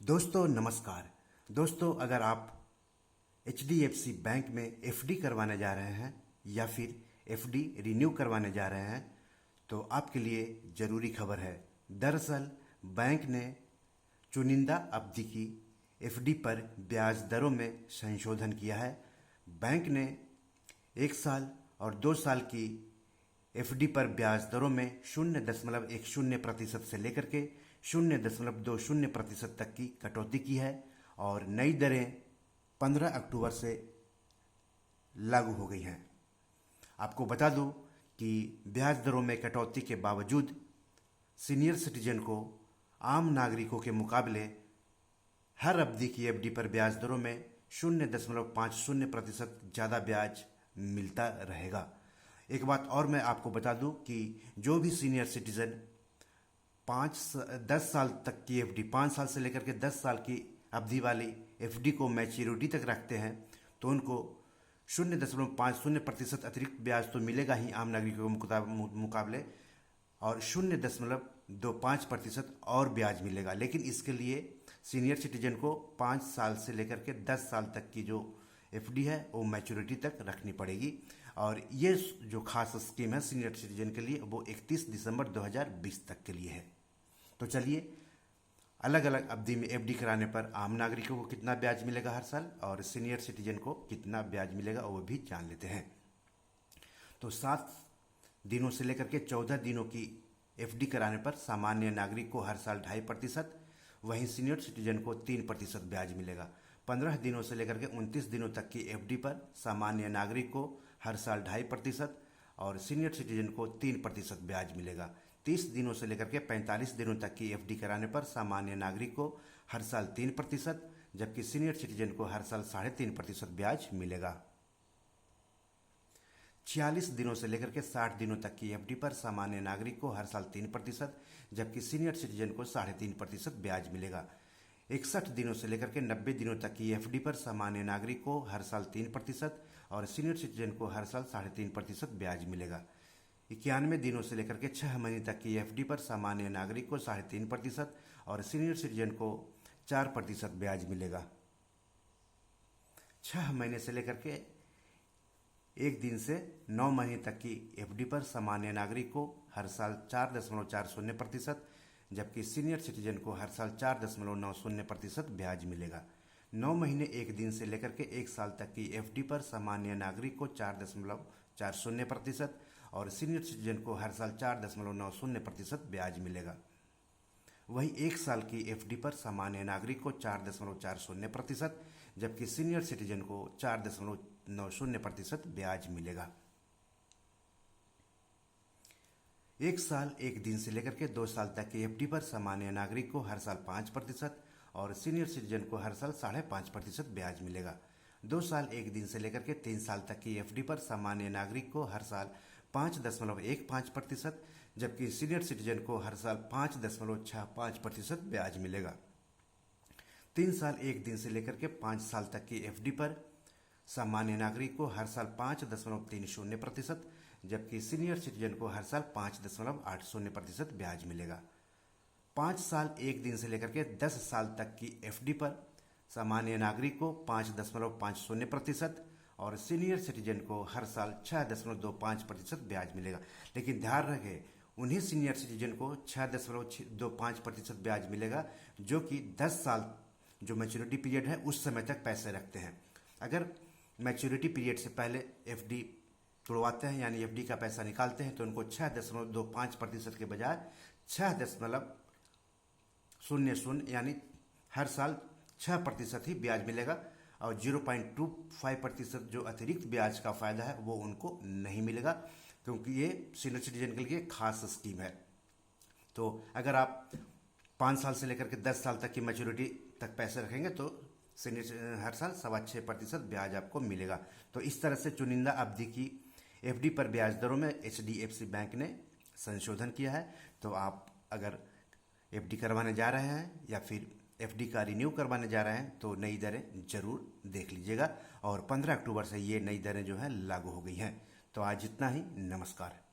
दोस्तों नमस्कार। दोस्तों, अगर आप HDFC बैंक में FD करवाने जा रहे हैं या फिर FD रिन्यू करवाने जा रहे हैं तो आपके लिए ज़रूरी खबर है। दरअसल बैंक ने चुनिंदा अवधि की FD पर ब्याज दरों में संशोधन किया है। बैंक ने 1 साल और 2 साल की FD पर ब्याज दरों में 0.10% से लेकर के 0.20% तक की कटौती की है और नई दरें 15 अक्टूबर से लागू हो गई हैं। आपको बता दूं कि ब्याज दरों में कटौती के बावजूद सीनियर सिटीजन को आम नागरिकों के मुकाबले हर अवधि की FD पर ब्याज दरों में 0.50% ज़्यादा ब्याज मिलता रहेगा। एक बात और मैं आपको बता दूं कि जो भी सीनियर सिटीजन 10 साल तक की FD, 5 साल से लेकर के 10 साल की अवधि वाली FD को मैच्योरिटी तक रखते हैं तो उनको 0.50% अतिरिक्त ब्याज तो मिलेगा ही आम नागरिकों के मुकाबले, और 0.25% और ब्याज मिलेगा। लेकिन इसके लिए सीनियर सिटीजन को 5 साल से लेकर के 10 साल तक की जो FD है वो मैच्योरिटी तक रखनी पड़ेगी। और ये जो खास स्कीम है सीनियर सिटीजन के लिए वो 31 दिसंबर 2020 तक के लिए है। तो चलिए, अलग अलग अवधि में FD कराने पर आम नागरिकों को कितना ब्याज मिलेगा हर साल और सीनियर सिटीजन को कितना ब्याज मिलेगा वो भी जान लेते हैं। तो 7 दिनों से लेकर के 14 दिनों की FD कराने पर सामान्य नागरिक को हर साल 2.5%, वहीं सीनियर सिटीजन को 3% ब्याज मिलेगा। 15 दिनों से लेकर के 29 दिनों तक की FD पर सामान्य नागरिक को हर साल 2.5% और सीनियर सिटीजन को 3% ब्याज मिलेगा। 30 दिनों से लेकर के 45 दिनों तक की FD कराने पर सामान्य नागरिक को हर साल 3%, जबकि सीनियर सिटीजन को हर साल 3.5% ब्याज मिलेगा। 46 दिनों से लेकर के 60 दिनों तक की FD पर सामान्य नागरिक को हर साल 3%, जबकि सीनियर सिटीजन को 3.5% ब्याज मिलेगा। 61 दिनों से लेकर के 90 दिनों तक की FD पर सामान्य नागरिक को हर साल 3% और सीनियर सिटीजन को हर साल 3.5% ब्याज मिलेगा। 91 दिनों से लेकर के 6 महीने तक की FD पर सामान्य नागरिक को 3.5% और सीनियर सिटीजन को 4% ब्याज मिलेगा। 6 महीने से लेकर के 1 दिन से 9 महीने तक की FD पर सामान्य नागरिक को हर साल 4.40%, जबकि सीनियर सिटीजन को हर साल 4.90% ब्याज मिलेगा। 9 महीने 1 दिन से लेकर के 1 साल तक की FD पर सामान्य नागरिक को 4.40% और सीनियर सिटीजन को हर साल 4.90% ब्याज मिलेगा। वहीं 1 साल की FD पर सामान्य नागरिक को 4.40%, जबकि सीनियर सिटीजन को 4.90% ब्याज मिलेगा। 1 साल 1 दिन से लेकर के 2 साल तक की FD पर सामान्य नागरिक को हर साल 5% और सीनियर सिटीजन को हर साल 5.5% ब्याज मिलेगा। 2 साल 1 दिन से लेकर के 3 साल तक की FD पर सामान्य नागरिक को हर साल 5.15%, जबकि सीनियर सिटीजन को हर साल 5.65% ब्याज मिलेगा। 3 साल 1 दिन से लेकर के 5 साल तक की FD पर सामान्य नागरिक को हर साल 5.30%, जबकि सीनियर सिटीजन को हर साल 5.80% ब्याज मिलेगा। 5 साल 1 दिन से लेकर के 10 साल तक की FD पर सामान्य नागरिक को 5.50% और सीनियर सिटीजन को हर साल 6.25% ब्याज मिलेगा। लेकिन ध्यान रखें, उन्हीं सीनियर सिटीजन को 6.25% ब्याज मिलेगा जो कि 10 साल जो मैच्योरिटी पीरियड है उस समय तक पैसे रखते हैं। अगर मैच्योरिटी पीरियड से पहले FD तोड़वाते हैं यानी FD का पैसा निकालते हैं तो उनको 6.25% के बजाय 6.00 यानी हर साल 6% ही ब्याज मिलेगा और 0.25% जो अतिरिक्त ब्याज का फायदा है वो उनको नहीं मिलेगा, क्योंकि ये सीनियर सिटीजन के लिए खास स्कीम है। तो अगर आप 5 साल से लेकर के 10 साल तक की मैच्योरिटी तक पैसे रखेंगे तो सीनियर हर साल 6.25% ब्याज आपको मिलेगा। तो इस तरह से चुनिंदा अवधि की FD पर ब्याज दरों में HDFC बैंक ने संशोधन किया है। तो आप अगर FD करवाने जा रहे हैं या फिर FD का रिन्यू करवाने जा रहे हैं तो नई दरें जरूर देख लीजिएगा और 15 अक्टूबर से ये नई दरें जो हैं लागू हो गई हैं। तो आज इतना ही, नमस्कार।